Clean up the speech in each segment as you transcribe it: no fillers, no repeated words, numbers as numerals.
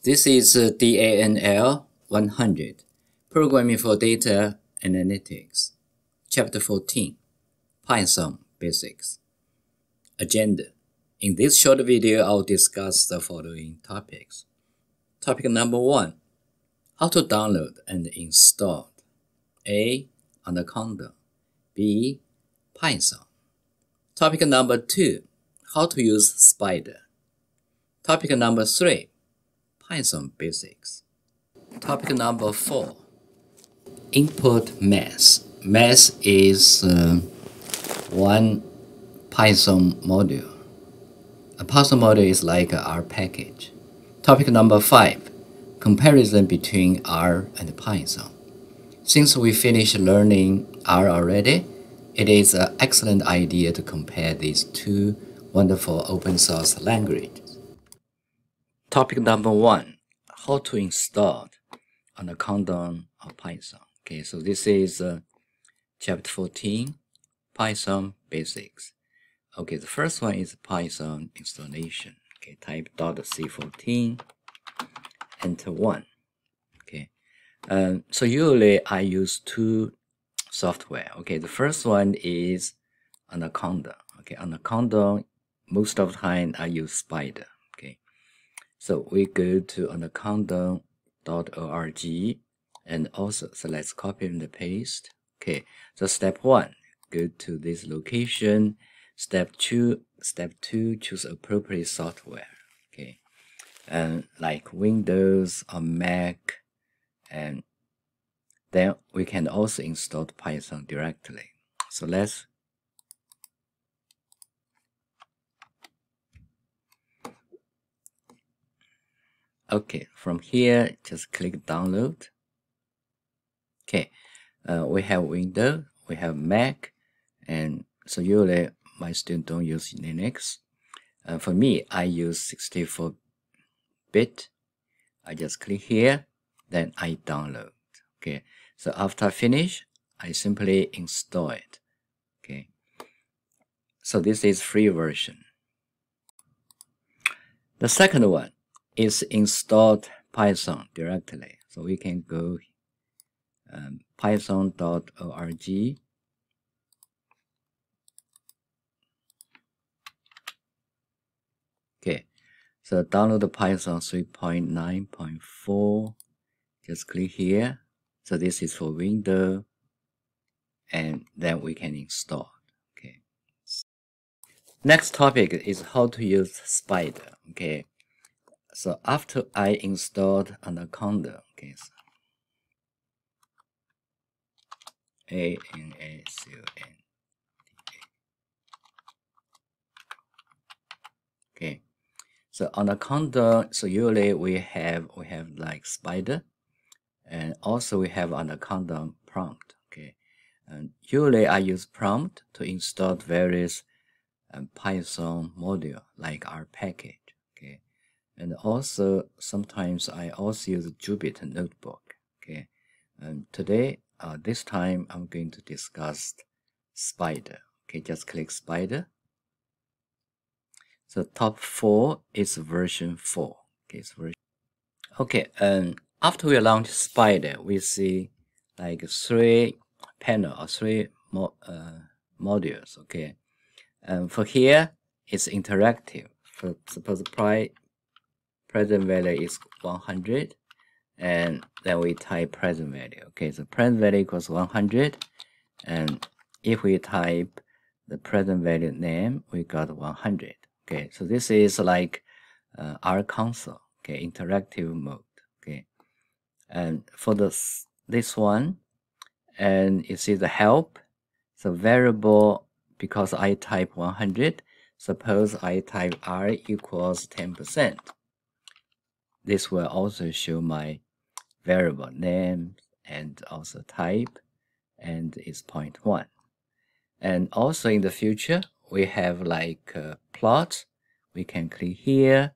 This is DANL100, Programming for Data Analytics, Chapter 14, Python Basics. Agenda. In this short video, I'll discuss the following topics. Topic number 1, how to download and install A. Anaconda, B. Python. Topic number 2, how to use Spider. Topic number 3, Python Basics. Topic number 4, import math. Math is one Python module. A Python module is like a R package. Topic number 5, comparison between R and Python. Since we finished learning R already, it is an excellent idea to compare these two wonderful open source languages. Topic number 1, how to install Anaconda or Python. Okay, so this is Chapter 14, Python Basics. Okay, the first one is Python installation. Okay, type .c14, enter 1. Okay, so usually I use two software. Okay, the first one is Anaconda. Okay, Anaconda, most of the time I use Spider. Okay, so we go to anaconda.org and also, so let's copy and paste. Okay, so step 1, go to this location. Step 2, choose appropriate software. Okay, and like Windows or Mac, and then we can also install Python directly. So let's from here just click download. Okay, we have Windows, we have Mac, and so usually my students don't use Linux. For me, I use 64-bit. I just click here, then I download. Okay, so after I finish, I simply install it. Okay, so this is free version. The second one is installed Python directly. So we can go python.org. Okay, so download the Python 3.9.4. Just click here. So this is for Windows, and then we can install. Okay. Next topic is how to use Spider. Okay. So after I installed Anaconda, okay. So ANACONDA. Okay. So Anaconda, so usually we have like Spider, and also we have Anaconda prompt. Okay, and usually I use prompt to install various Python module like R package. Okay, and also sometimes I also use Jupyter Notebook. Okay, and today this time I'm going to discuss Spider. Okay, just click Spider. So top 4 is version 4. Okay, it's version. Okay, after we launch Spider, we see like 3 panel or 3 modules. Okay, for here it's interactive. For suppose present value is 100, and then we type present value. Okay, so present value equals 100, and if we type the present value name, we got 100. Okay, so this is like R console. Okay, interactive mode. Okay, and for this one, and you see the help. So variable, because I type 100, suppose I type R equals 10%. This will also show my variable name and also type, and it's 0.1. And also in the future, we have like plot. We can click here,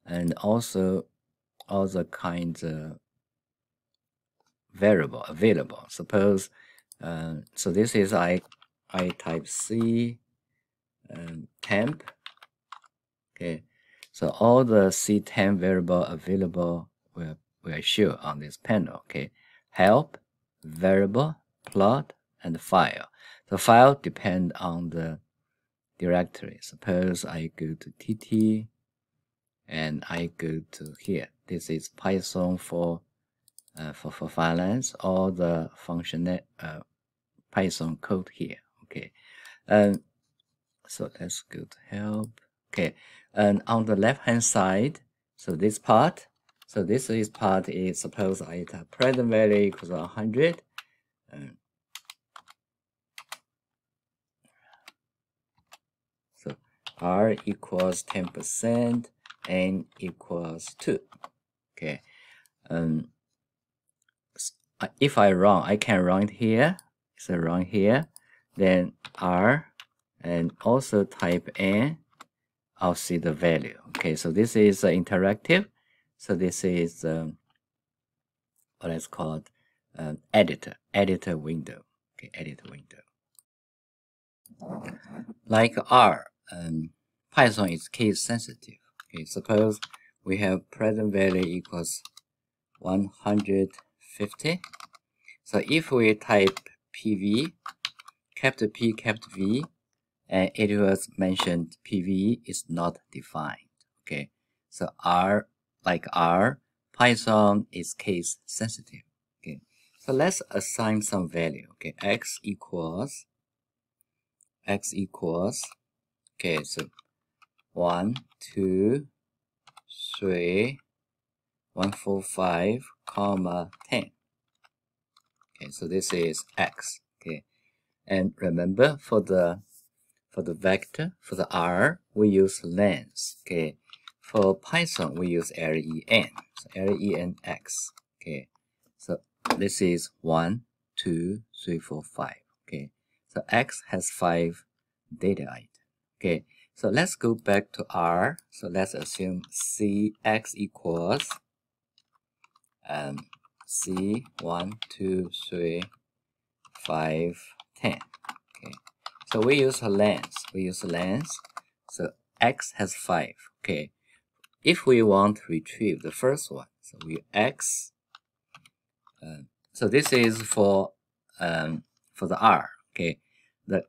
and also other kinds of variable available. Suppose, so this is I type C temp. Okay, so all the C temp variable available will show on this panel. Okay, help, variable, plot, and file. The file depend on the directory. Suppose I go to TT and I go to here. This is Python for finance, all the functional Python code here. Okay, so let's go to help. Okay, and on the left hand side, so this part, so this is part is suppose I have present value equals 100. So R equals 10%, N equals 2. Okay, if I run, I can run it here. So run here, then R, and also type N. I'll see the value. Okay, so this is interactive. So this is what is called editor window. Okay, editor window. Like R, Python is case sensitive. Okay, suppose we have present value equals 150. So if we type PV, capital P, capital V, and it was mentioned PV is not defined. Okay, so R, like R, Python is case sensitive. Okay, so let's assign some value. Okay, x equals, okay, so 1, 2, 3, 145, comma 10. Okay, so this is x. Okay, and remember for the vector, for the R, we use length. Okay, for Python, we use len. So len x. Okay, so this is 1, 2, 3, 4, 5. Okay, so x has 5 data items. Okay, so let's go back to R. So let's assume Cx equals C 1, 2, 3, 5, 10. Okay, so we use a length. So x has 5. Okay, if we want to retrieve the first one, so we x. So this is for the R. Okay, the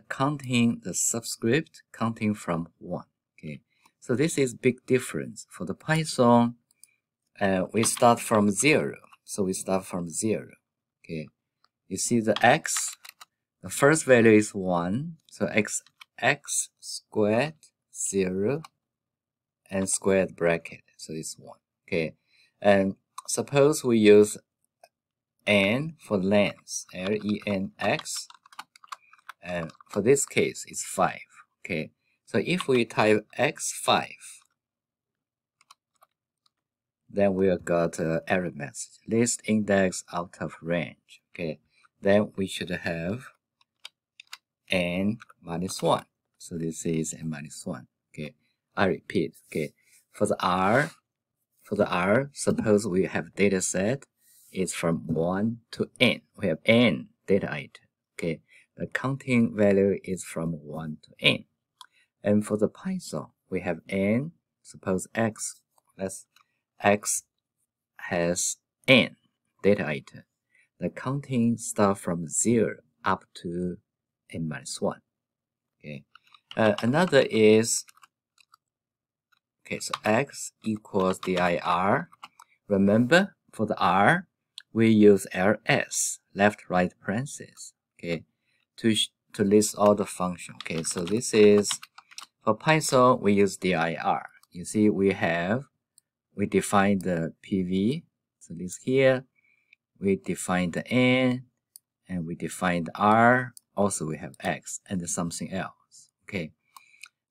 counting the subscript counting from 1. Okay, so this is big difference for the Python. We start from 0. So we start from 0. Okay, you see the x, the first value is 1. So x squared 0 and squared bracket. So it's 1. Okay, and suppose we use n for length, lenx, and for this case it's 5. Okay, so if we type x5, then we'll got an error message, list index out of range. Okay, then we should have n minus 1. So this is n minus 1. Okay, I repeat. Okay, for the R, suppose we have data set is from 1 to n. We have n data item. Okay, the counting value is from 1 to n. And for the Python, we have n. Suppose x has n data item. The counting start from 0 up to n minus 1. Okay, another is, okay, so x equals dir. Remember, for the R, we use ls, left, right, parentheses. Okay, to list all the function. Okay, so this is for Python, we use dir. You see, we define the PV. So this here, we define the N, and we define the R. Also, we have X and something else. Okay,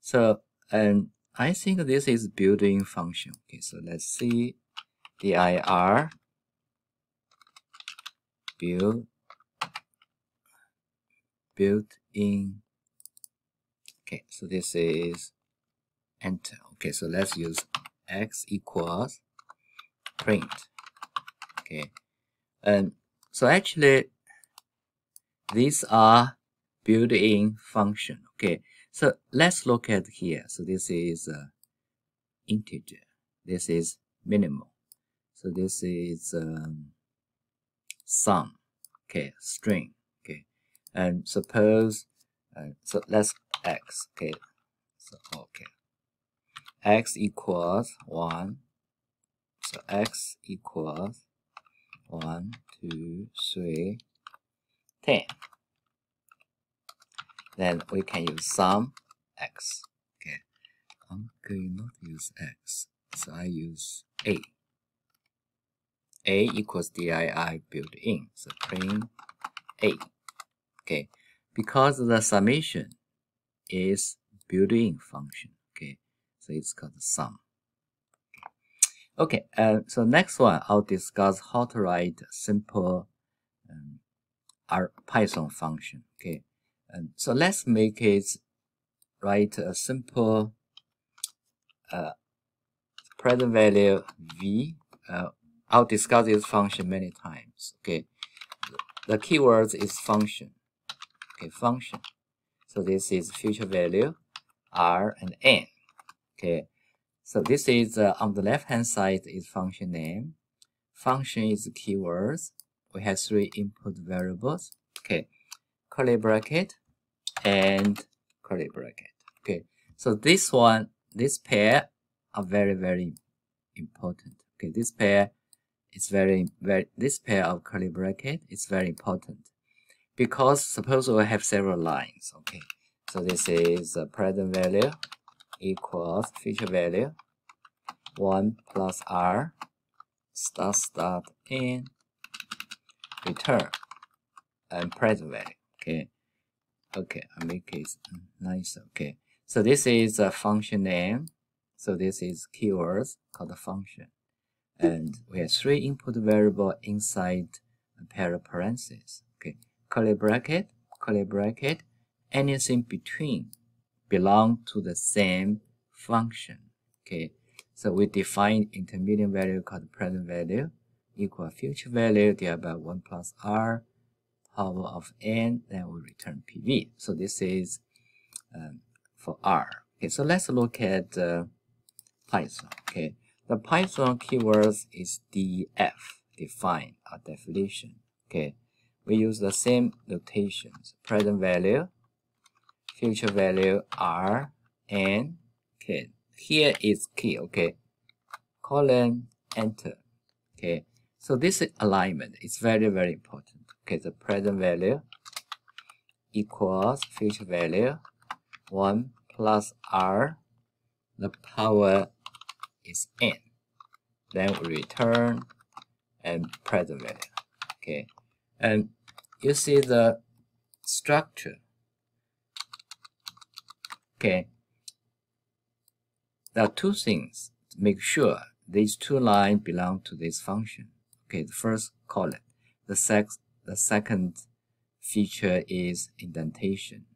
so and I think this is built-in function. Okay, so let's see dir built-in. Okay, so this is enter. Okay, so let's use x equals print. Okay, and so actually these are built-in function. Okay, so let's look at here. So this is integer, this is minimal. So this is sum, okay, string, okay, and suppose so let's x, okay, so okay, x equals 1, so x equals 1, 2, 3, 10. Then we can use sum x. Okay, I'm going not use x, so I use a. A equals DII built in, so print a. Okay, because the summation is built-in function. Okay, so it's called sum. Okay, so next one I'll discuss how to write simple Python function. Okay, so let's make it write a simple present value v. I'll discuss this function many times. Okay, the keywords is function. Okay, function. So this is future value r and n. Okay, so this is on the left hand side is function name. Function is keywords. We have 3 input variables. Okay, curly bracket and curly bracket. Okay, so this pair are very important. Okay, this pair is this pair of curly bracket is very important because suppose we have several lines. Okay, so this is present value equals future value 1 plus r start in return and present value. Okay, I make it nice. Okay, so this is a function name. So this is keywords called a function, and we have 3 input variable inside a pair of parentheses. Okay, curly bracket, anything between belong to the same function. Okay, so we define intermediate value called present value equal future value divided by 1 plus r power of n, then we return PV. So this is for R. Okay, so let's look at Python. Okay, the Python keywords is def, define or definition. Okay, we use the same notations: present value, future value r, n. Okay, here is key. Okay, colon enter. Okay, so this alignment is very important. Okay, the present value equals future value 1 plus r, the power is n, then we return and present value. Okay, and you see the structure. Okay, there are 2 things to make sure these 2 lines belong to this function. Okay, the first column. The second feature is indentation.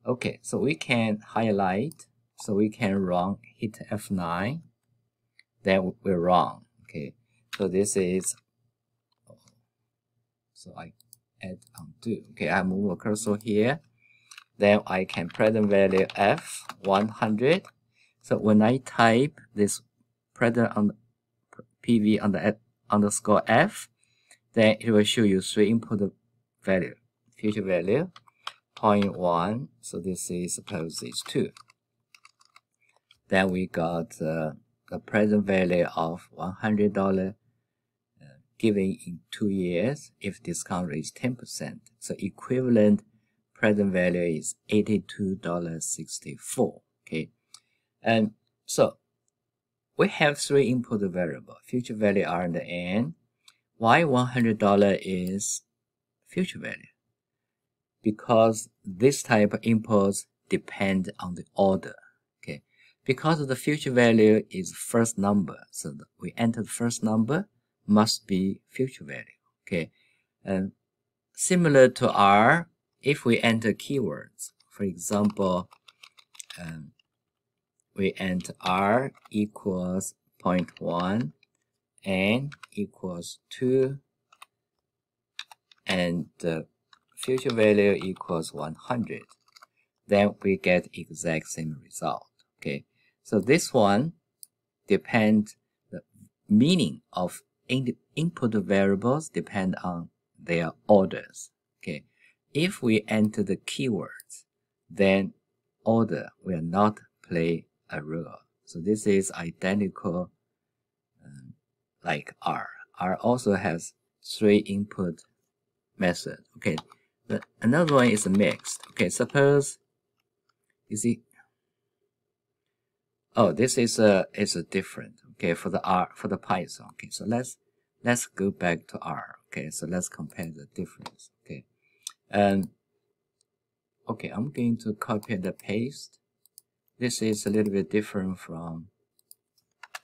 Okay, so we can highlight, so we can run, hit F9, then we run. Okay, so this is, so I add undo. Okay, I move a cursor here, then I can present value F100. So when I type this present on PV on the underscore F, then it will show you 3 input value, future value 0.1, so this is suppose is 2. Then we got the present value of $100 given in 2 years if discount rate is 10%. So equivalent present value is $82.64. Okay, and so we have 3 input variable, future value r and n. Why $100 is future value? Because this type of inputs depend on the order. Okay, because the future value is first number, so we enter the first number must be future value. Okay, and similar to R, if we enter keywords, for example, we enter R equals 0.1, n equals 2, and future value equals 100, then we get exact same result. Okay, so this one depends, meaning of input variables depend on their orders. Okay, if we enter the keywords, then order will not play a role. So this is identical like R. R also has 3 input methods. Okay, another one is mixed. Okay, suppose you see. Oh, this is a different. Okay, for the R, for the Python. Okay, so let's go back to R. Okay, so let's compare the difference. Okay, okay, I'm going to copy and paste. This is a little bit different from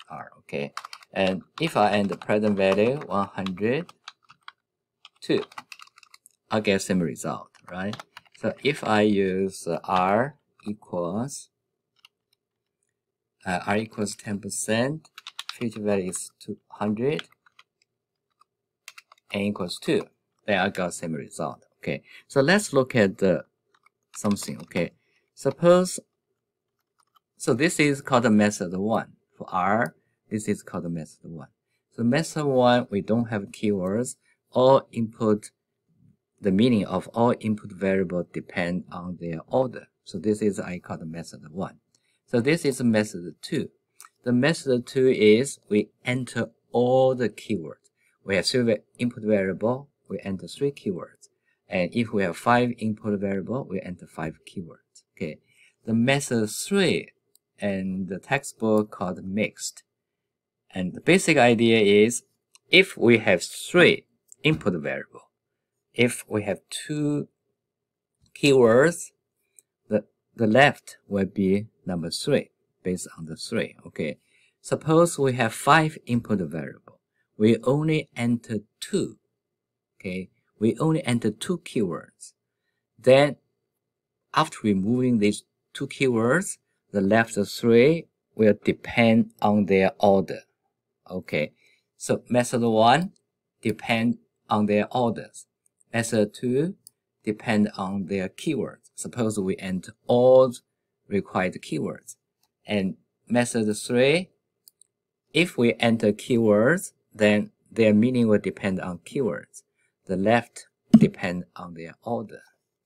R. Okay, and if I enter present value 102, I'll get same result, right? So if I use R equals 10%, future value is 200, and equals 2, then I got same result. Okay, so let's look at something. Okay, suppose, so this is called method 1. For R, this is called method 1. So method 1, we don't have keywords. All input, the meaning of all input variables depend on their order. So this is I call the method 1. So this is method 2. The method 2 is we enter all the keywords. We have 3 input variable, we enter 3 keywords. And if we have 5 input variable, we enter 5 keywords. Okay. The method 3 and the textbook called mixed. And the basic idea is if we have 3 input variable, if we have 2 keywords, the left will be number 3 based on the 3. Okay. Suppose we have 5 input variable. We only enter 2. Okay. We only enter 2 keywords. Then after removing these 2 keywords, the left 3 will depend on their order. Okay. So method 1 depend on their orders. Method 2 depend on their keywords. Suppose we enter all required keywords. And method 3, if we enter keywords, then their meaning will depend on keywords. The left depend on their order.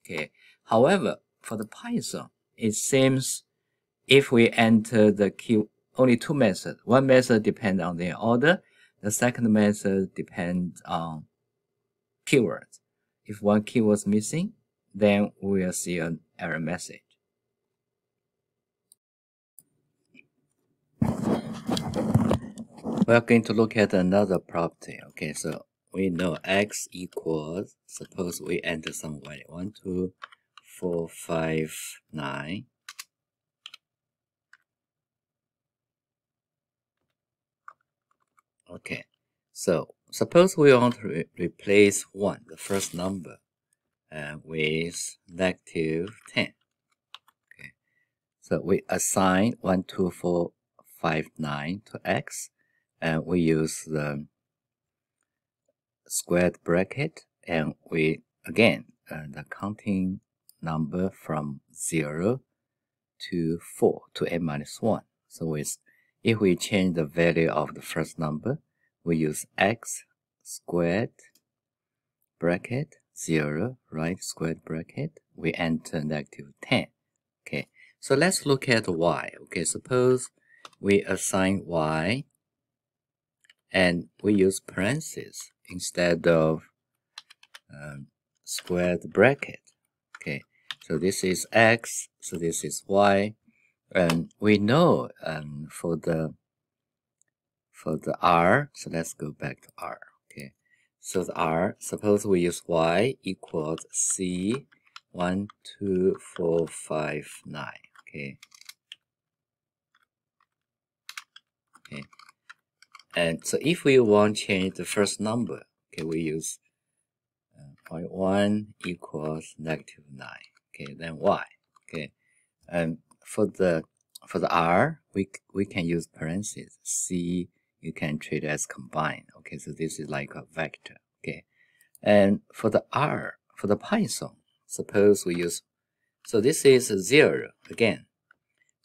Okay. However, for the Python, it seems if we enter the only 2 methods, one method depends on their order, the second method depends on keywords. If one keyword is missing, then we will see an error message. We are going to look at another property. Okay, so we know x equals, suppose we enter some value 1, 2, 4, 5, 9. Okay, so suppose we want to replace 1, the first number, with -10. Okay, so we assign 1, 2, 4, 5, 9 to x, and we use the squared bracket, and we again the counting number from 0 to 4 to n-1. So if we change the value of the first number, we use x squared bracket 0, right, squared bracket, we enter -10. Okay, so let's look at y. Okay, suppose we assign y and we use parentheses instead of squared bracket. Okay, so this is x, so this is y, and we know for the r, so let's go back to r. Okay, so the r, suppose we use y equals c 1, 2, 4, 5, 9. Okay, okay, and so if we want to change the first number, okay, we use y1 equals -9. Okay, then y. Okay, and for the r, we can use parentheses. C you can treat as combined. Okay, so this is like a vector. Okay, and for the r, for the Python, suppose we use, so this is 0 again.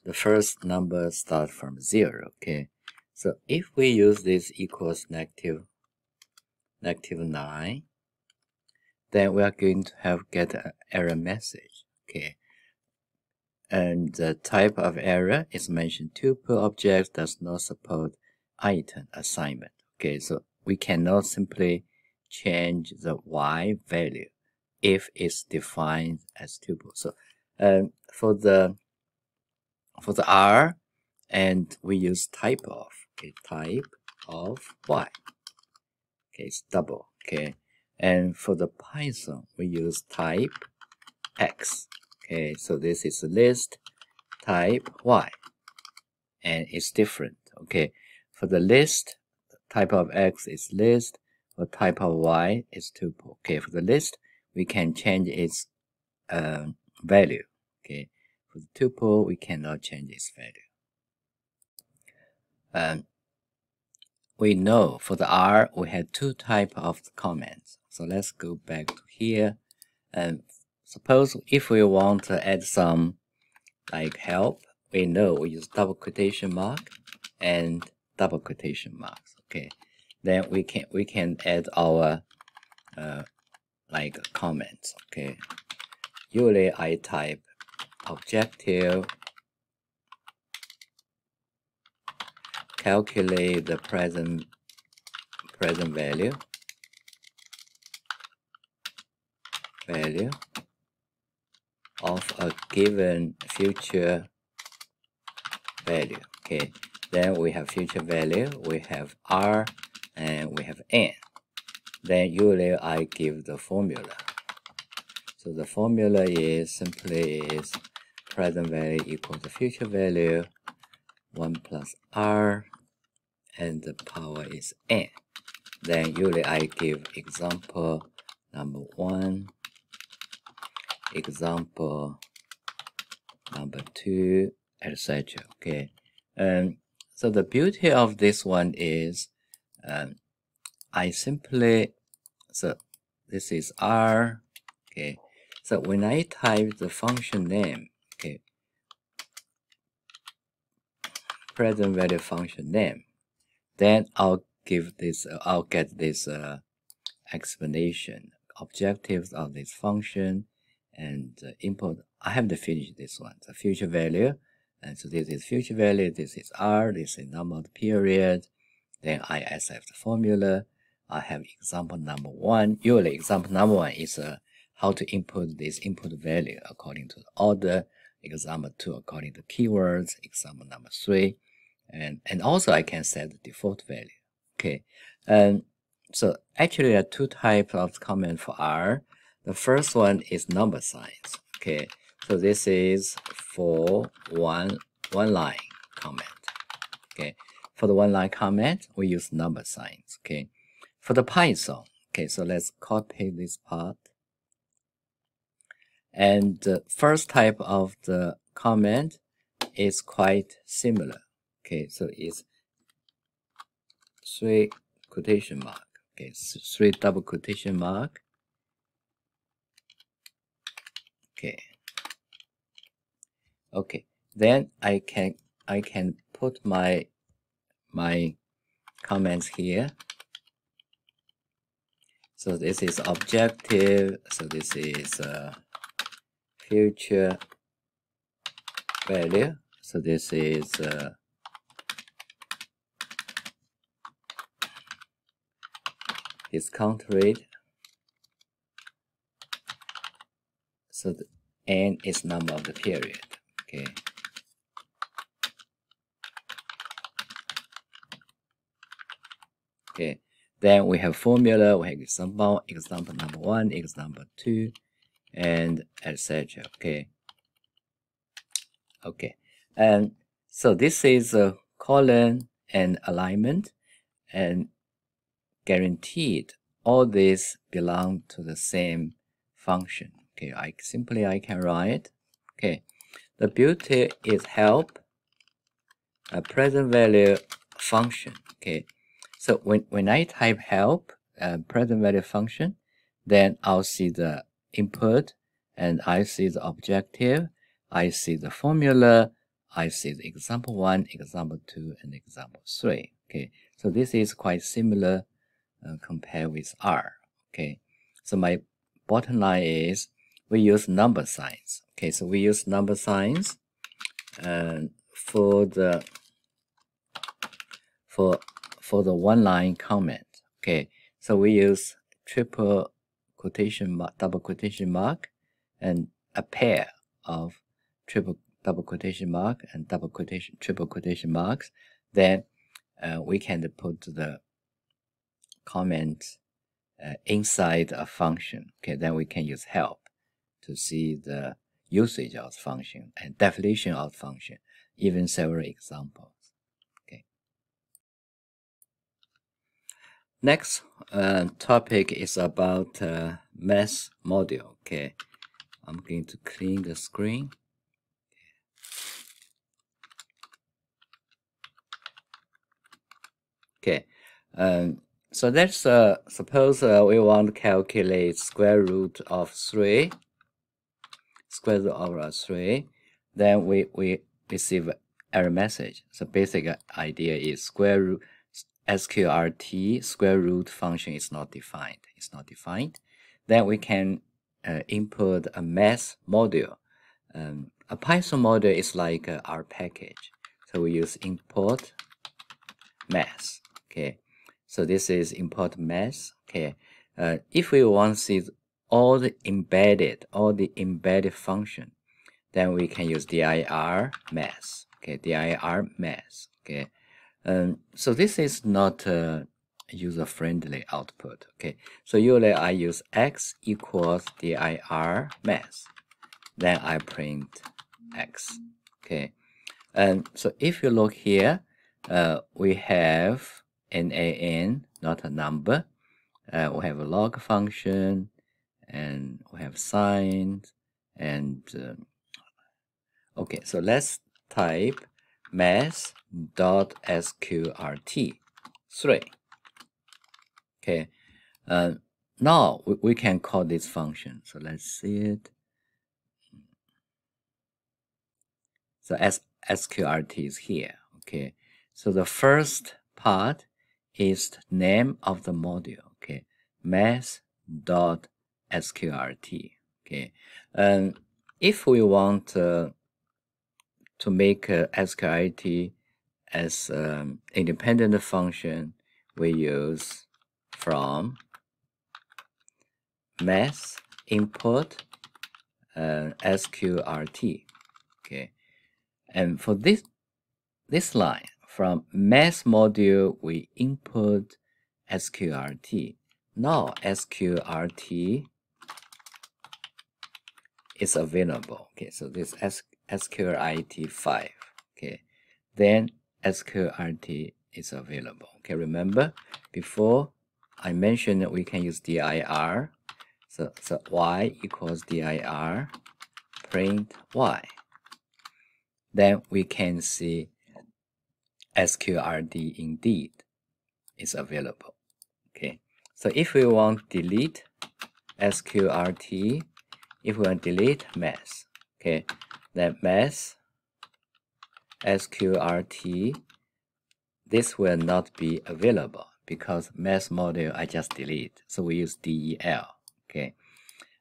The first number starts from 0. Okay, So if we use this equals negative 9, then we are going to get an error message. Okay, and the type of error is mentioned: tuple object does not support item assignment. Okay, so we cannot simply change the y value if it's defined as tuple. So for the R, and we use type of, okay, type of y. Okay, it's double. Okay, and for the Python, we use type X. Okay, so this is a list, type Y, and it's different. Okay, for the list, type of X is list, or type of Y is tuple. Okay, for the list, we can change its value. Okay, for the tuple, we cannot change its value. We know for the R, we had two types of comments. So let's go back to here. And suppose if we want to add some like help, we know we use double quotation mark and double quotation marks. Okay, then we can add our like comments. Okay, usually I type objective, calculate the present value of a given future value. Okay, then we have future value, we have R, and we have N. Then usually I give the formula. So the formula is simply present value equals the future value 1 plus R, and the power is N. Then usually I give example number 1, example number 2, etc. Okay, so the beauty of this one is I simply, so this is R. Okay, so when I type the function name, okay, present value function name, then I'll get this explanation, objectives of this function, and input. I have to finish this one, the future value. And so this is future value, this is R, this is number of period. Then I accept the formula. I have example number 1. Usually example number 1 is how to input this input value according to the order. Example 2 according to keywords. Example number 3. And also I can set the default value. Okay. So actually there are two types of comment for R. The first one is number signs. Okay. So this is for one line comment. Okay. For the one line comment, we use number signs. Okay. For the Python, okay, so let's copy this part. And the first type of the comment is quite similar. Okay, so it's 3 quotation mark. Okay, 3 double quotation mark. Okay. Okay, then I can put my comments here. So this is objective. So this is future value. So this is discount rate. So the N is number of the period. Okay. Okay. Then we have formula. We have example number 1, example 2, and etc. Okay. Okay. And so this is a colon and alignment, and guaranteed all these belong to the same function. Okay, I can write. Okay, the beauty is help a present value function. Okay, so when I type help present value function, then I'll see the input, and I see the objective, I see the formula, I see the example 1, example 2, and example 3. Okay, so this is quite similar compared with R. Okay, so my bottom line is we use number signs. Okay, so we use number signs for the one-line comment. Okay, so we use triple quotation mark, double quotation mark, and a pair of double quotation mark and triple quotation marks. Then we can put the comment inside a function. Okay, then we can use help to see the usage of the function and definition of the function, even several examples. Okay. Next topic is about math module. Okay, I'm going to clean the screen. Okay, so let's suppose we want to calculate square root of 3. Square root of 3. Then we receive error message. So basic idea is square root sqrt square root function is not defined. It's not defined. Then we can input a math module. A Python module is like our package. So we use import math. Okay, so this is import math. Okay, if we want to see all the embedded function, then we can use dir math. Okay, dir math. Okay, so this is not user-friendly output. Okay, so usually I use x equals dir math, then I print x. Okay, and so if you look here, we have NaN, not a number. We have a log function, and we have signs, and okay, so let's type math.sqrt3. Okay, now we can call this function. So let's see it. So sqrt is here. Okay, so the first part is the name of the module. Okay, math.sqrt. Okay, and if we want to make sqrt as independent function, we use from math input sqrt. Okay, and for this line, from math module, we input sqrt. Now sqrt is available. Okay, so this sqrt5. Okay, then sqrt is available. Okay, remember before I mentioned that we can use dir. So y equals dir print y. Then we can see sqrt indeed is available. Okay, so if we want to delete sqrt, if we want to delete math, okay, then math sqrt, this will not be available because math module I just delete. So we use del. Okay,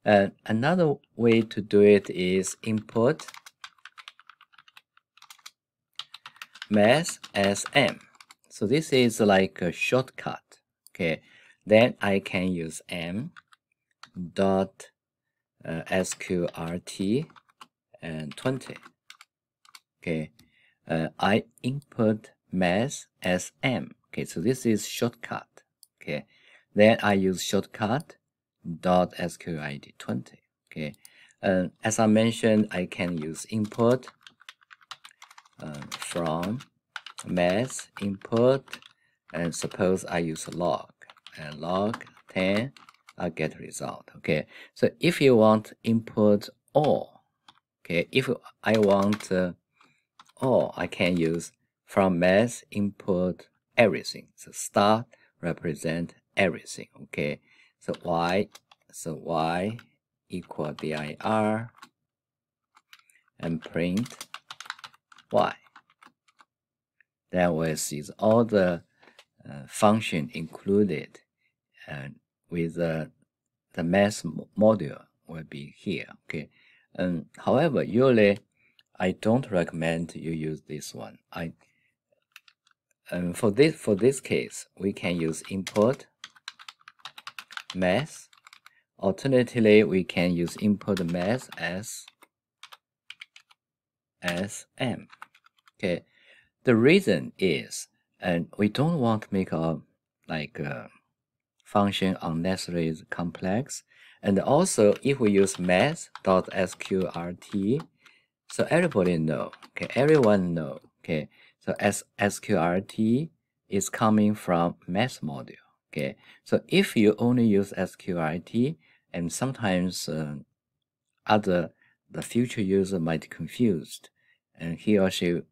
and another way to do it is input math as m. So this is like a shortcut. Okay, then I can use m dot sqrt and 20. Okay, I input math as m. Okay, so this is shortcut. Okay, then I use shortcut dot sqrt 20. Okay, as I mentioned, I can use input from math input, and suppose I use log, and log 10, I get result. Okay, so if you want input all, okay, if I want all, I can use from math input everything. So start represent everything. Okay, so y equal dir and print y. Then we'll see all the function included with the math module will be here. Okay. However, usually I don't recommend you use this one. For this case, we can use import math. Alternatively, we can use import math as m. Okay. The reason is, we don't want to make a function unnecessarily complex. And also, if we use math.sqrt, so everybody know, okay, everyone know, okay, so sqrt is coming from math module, okay. So if you only use sqrt, and sometimes the future user might be confused, and he or she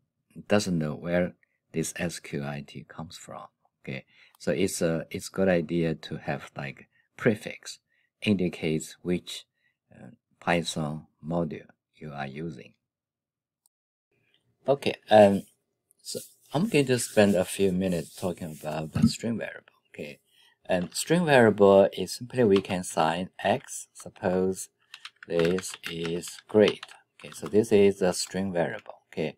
doesn't know where this sqrt comes from, okay. So it's a good idea to have like prefix indicates which Python module you are using. Okay, so I'm going to spend a few minutes talking about the string variable. Okay, and string variable is simply we can assign x. Suppose this is grade. Okay, so this is a string variable. Okay,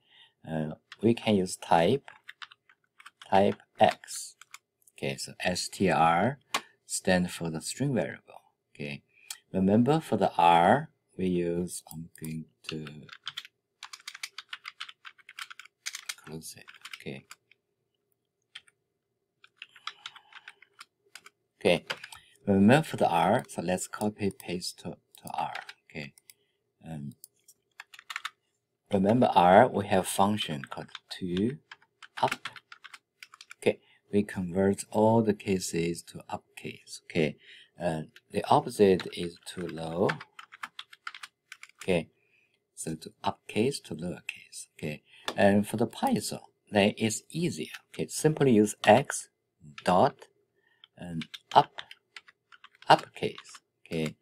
we can use type x. Okay, so str stands for the string variable. Okay, remember for the r we use, I'm going to close it. Okay. Okay. Remember for the r, so let's copy paste to r. Okay. Remember r, we have function called to up. Okay. We convert all the cases to uppercase. Okay. The opposite is to low. Okay. So to uppercase to lowercase. Okay. And for the Python, then it's easier. Okay. Simply use x dot and uppercase. Okay.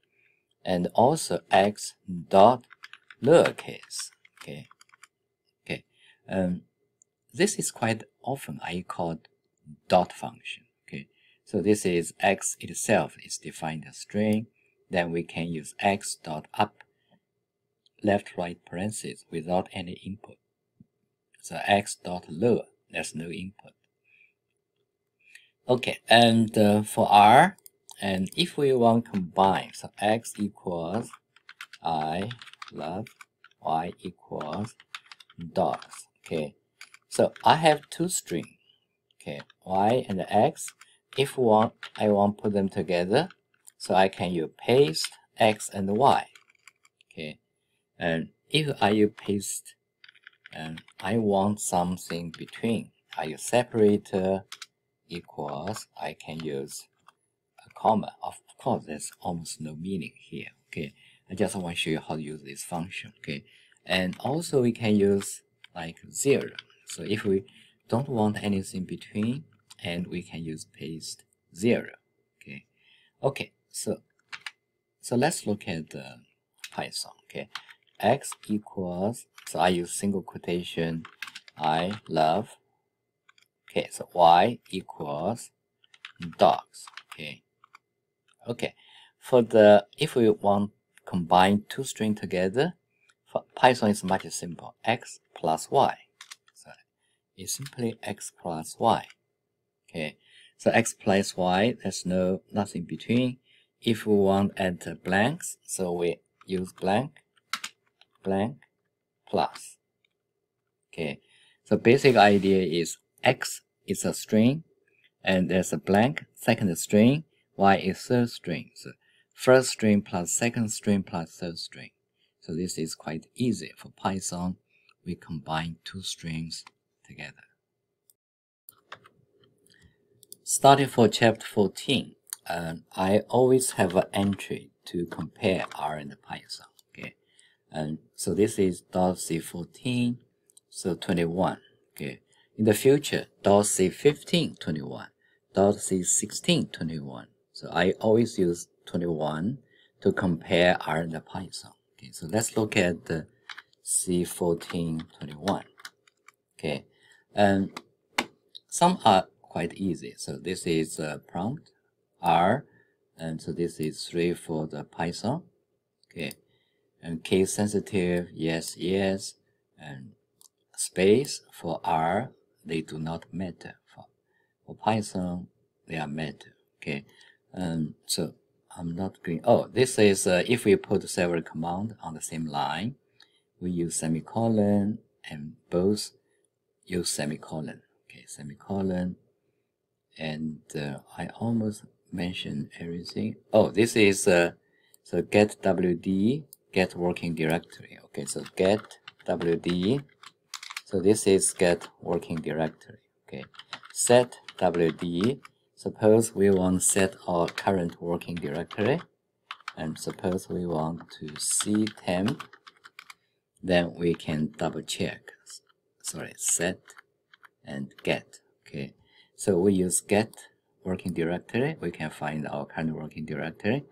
And also x dot lowercase. Okay. Okay. This is quite often I call dot function. Okay. So this is x itself is defined as string. Then we can use x dot up left right parentheses without any input. So x dot lower, there's no input. Okay, and for r, and if we want to combine, so x equals I love, y equals dogs. Okay, so I have two strings. Okay, y and x. If I want to put them together, so I can use paste x and y. Okay, and if I use paste and I want something between, I use separator equals, I can use a comma. Of course, there's almost no meaning here. Okay, I just want to show you how to use this function. Okay, and also we can use like 0. So if we don't want anything between, and we can use paste 0. Okay, okay. So let's look at the Python. Okay, x equals, so I use single quotation, I love. Okay, so y equals dogs. Okay. Okay. For the, if we want to combine two strings together, for Python is much simple. X plus y. So it's simply x plus y. Okay. So x plus y, there's nothing between. If we want to add blanks, so we use blank plus. Okay. So basic idea is x is a string, and there's a blank second string, y is third string. So first string plus second string plus third string. So this is quite easy. For Python, we combine two strings together. Starting for chapter 14, I always have an entry to compare R and Python. Okay, and so this is .c14, so 21. Okay, in the future, .c15, 21, .c16, 21. So I always use 21 to compare R and Python. Okay, so let's look at the C14, 21. Okay, and some are quite easy. So this is prompt R, and so this is 3 for the Python. Okay, and case sensitive, yes, yes, and space for R, they do not matter. For Python, they are matter. Okay, so I'm not going. Oh, this is if we put several commands on the same line, we use semicolon, and both use semicolon. Okay, semicolon, and I almost mentioned everything. Oh, this is so get WD, get working directory. Okay, so get WD. So this is get working directory. Okay, set WD. Suppose we want to set our current working directory, and suppose we want to ctemp, then we can double check. Sorry, set and get. Okay, so we use get working directory. We can find our current working directory.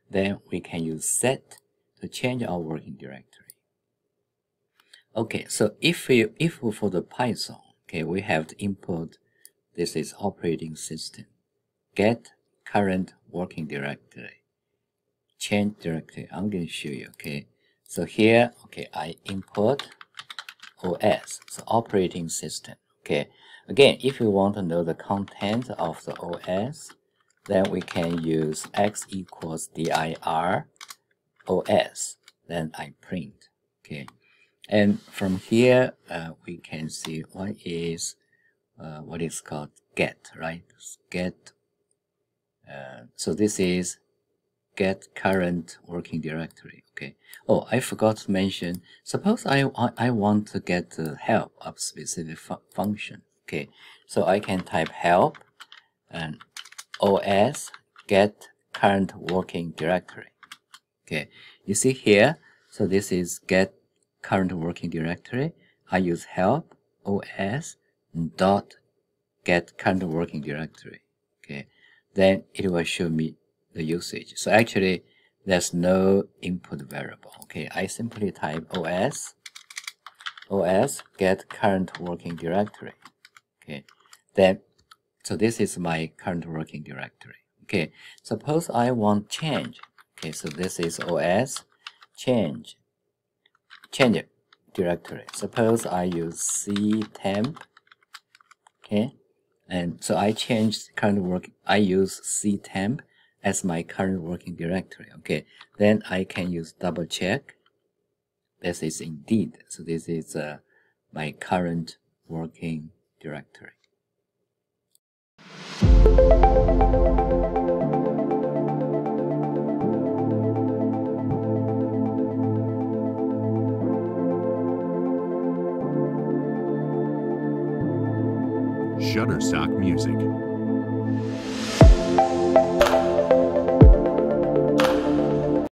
Then we can use set to change our working directory. Okay, so if for the Python, okay, we have to import, this is operating system, get current working directory, change directory. I'm going to show you. Okay, so here, okay, I import OS, so operating system. Okay, again, if you want to know the content of the OS, then we can use x equals dir OS, then I print. Okay, and from here we can see what is called get, right? Get. So this is get current working directory. Okay. Oh, I forgot to mention. Suppose I want to get the help of specific function. Okay. So I can type help and OS get current working directory. Okay. You see here. So this is get current working directory. I use help OS dot get current working directory. Okay. Then it will show me the usage. So actually there's no input variable. Okay, I simply type OS get current working directory. Okay, then so this is my current working directory. Okay, suppose I want change. Okay, so this is OS change directory. Suppose I use ctemp. Okay, and so I changed current work. I use ctemp as my current working directory. Okay, then I can use double check. This is indeed, so this is my current working directory. Shutterstock Music.